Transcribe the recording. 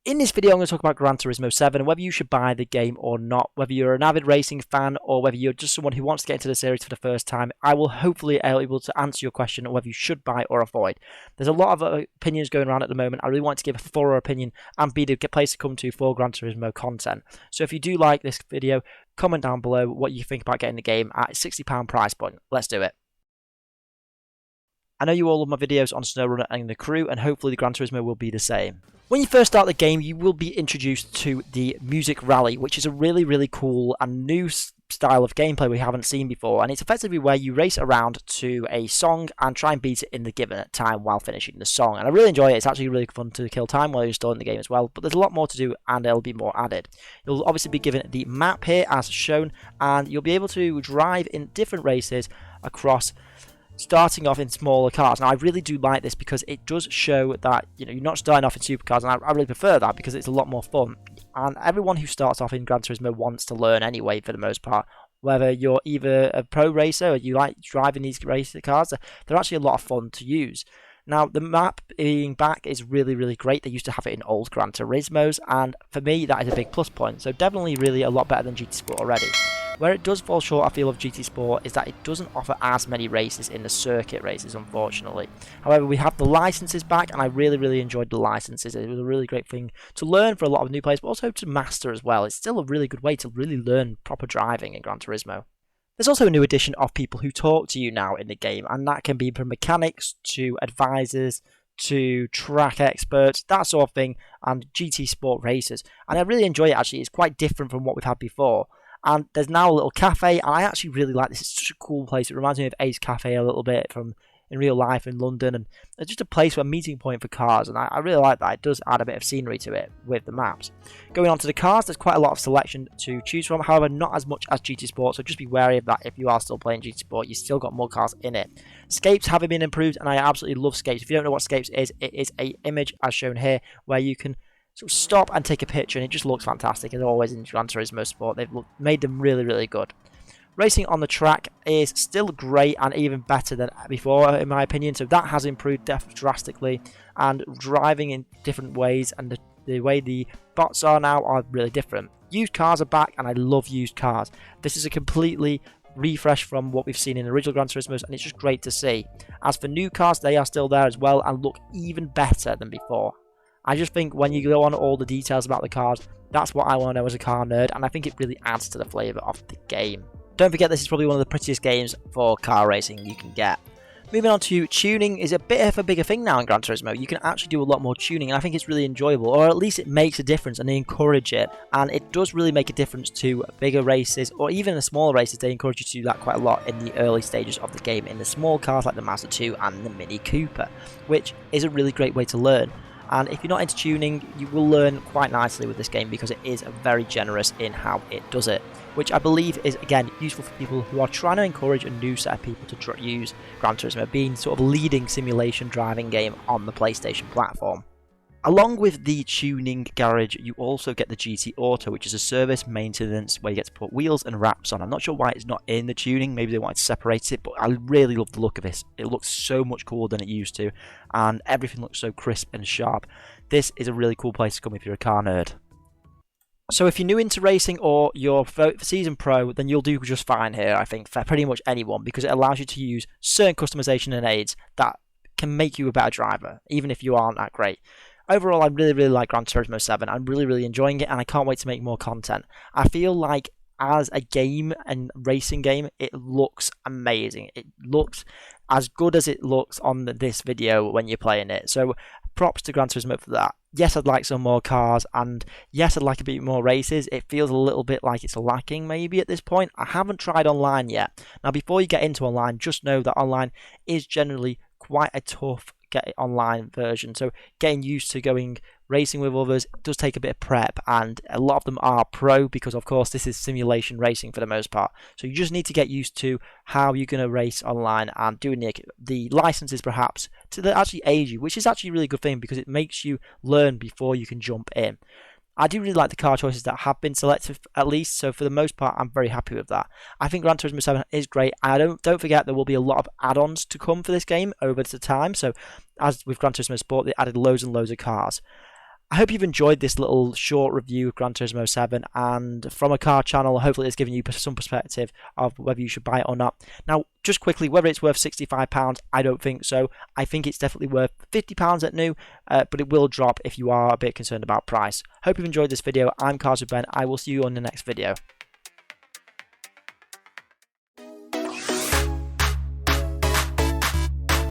In this video, I'm going to talk about Gran Turismo 7 and whether you should buy the game or not, whether you're an avid racing fan or whether you're just someone who wants to get into the series for the first time. I will hopefully be able to answer your question on whether you should buy or avoid. There's a lot of opinions going around at the moment. I really want to give a thorough opinion and be the place to come to for Gran Turismo content. So if you do like this video, comment down below what you think about getting the game at a £60 price point. Let's do it. I know you all love my videos on SnowRunner and the crew, and hopefully the Gran Turismo will be the same. When you first start the game, you will be introduced to the Music Rally, which is a really cool and new style of gameplay we haven't seen before, and it's effectively where you race around to a song and try and beat it in the given time while finishing the song. And I really enjoy it. It's actually really fun to kill time while you're installing the game as well, but there's a lot more to do and there'll be more added. You'll obviously be given the map here as shown, and you'll be able to drive in different races across, starting off in smaller cars. Now I really do like this because it does show that you're not starting off in supercars, and I really prefer that because it's a lot more fun. And everyone who starts off in Gran Turismo wants to learn anyway, for the most part. Whether you're either a pro racer or you like driving these race cars, they're actually a lot of fun to use. Now, the map being back is really great. They used to have it in old Gran Turismos, and for me, that is a big plus point. So definitely really a lot better than GT Sport already. Where it does fall short, I feel, of GT Sport is that it doesn't offer as many races in the circuit races, unfortunately. However, we have the licenses back, and I really enjoyed the licenses. It was a really great thing to learn for a lot of new players, but also to master as well. It's still a really good way to really learn proper driving in Gran Turismo. There's also a new addition of people who talk to you now in the game, and that can be from mechanics to advisors to track experts, that sort of thing, and GT Sport racers. And I really enjoy it, actually. It's quite different from what we've had before. And there's now a little cafe, and I actually really like this. It's such a cool place. It reminds me of Ace Cafe a little bit from in real life in London, and it's just a place, a meeting point for cars, and I really like that. It does add a bit of scenery to it with the maps. Going on to the cars, there's quite a lot of selection to choose from, however not as much as GT Sport, so just be wary of that. If you are still playing GT Sport, you've still got more cars in it. Scapes have been improved, and I absolutely love Scapes. If you don't know what Scapes is, it is an image as shown here where you can sort of stop and take a picture, and it just looks fantastic, as always in Gran Turismo Sport. They've made them really good. Racing on the track is still great and even better than before, in my opinion, so that has improved drastically, and driving in different ways and the way the bots are now are really different. Used cars are back, and I love used cars. This is a completely refresh from what we've seen in the original Gran Turismos, and it's just great to see. As for new cars, they are still there as well and look even better than before. I just think when you go on all the details about the cars, that's what I want to know as a car nerd, and I think it really adds to the flavour of the game. Don't forget, this is probably one of the prettiest games for car racing you can get. Moving on to tuning is a bit of a bigger thing now in Gran Turismo. You can actually do a lot more tuning, and I think it's really enjoyable, or at least it makes a difference, and they encourage it. And it does really make a difference to bigger races, or even the smaller races. They encourage you to do that quite a lot in the early stages of the game, in the small cars like the Mazda 2 and the Mini Cooper, which is a really great way to learn. And if you're not into tuning, you will learn quite nicely with this game because it is very generous in how it does it, which I believe is, again, useful for people who are trying to encourage a new set of people to use Gran Turismo, being sort of a leading simulation driving game on the PlayStation platform. Along with the tuning garage, you also get the GT Auto, which is a service maintenance where you get to put wheels and wraps on. I'm not sure why it's not in the tuning. Maybe they wanted to separate it, but I really love the look of this. It looks so much cooler than it used to, and everything looks so crisp and sharp. This is a really cool place to come if you're a car nerd. So if you're new into racing or you're season pro, then you'll do just fine here, I think, for pretty much anyone, because it allows you to use certain customization and aids that can make you a better driver, even if you aren't that great. Overall, I really like Gran Turismo 7. I'm really enjoying it, and I can't wait to make more content. I feel like as a game and racing game, it looks amazing. It looks as good as it looks on this video when you're playing it. So props to Gran Turismo for that. Yes, I'd like some more cars, and yes, I'd like a bit more races. It feels a little bit like it's lacking maybe at this point. I haven't tried online yet. Now, before you get into online, just know that online is generally quite a tough get online version, so getting used to going racing with others does take a bit of prep, and a lot of them are pro because of course this is simulation racing for the most part, so you just need to get used to how you're going to race online and doing the licenses perhaps to actually aid you, which is actually a really good thing because it makes you learn before you can jump in. I do really like the car choices that have been selected at least, so for the most part I'm very happy with that. I think Gran Turismo 7 is great. I don't forget there will be a lot of add-ons to come for this game over the time, so as with Gran Turismo Sport they added loads and loads of cars. I hope you've enjoyed this little short review of Gran Turismo 7, and from a car channel, hopefully it's given you some perspective of whether you should buy it or not. Now, just quickly, whether it's worth £65, I don't think so. I think it's definitely worth £50 at new, but it will drop if you are a bit concerned about price. Hope you've enjoyed this video. I'm Cars with Ben. I will see you on the next video.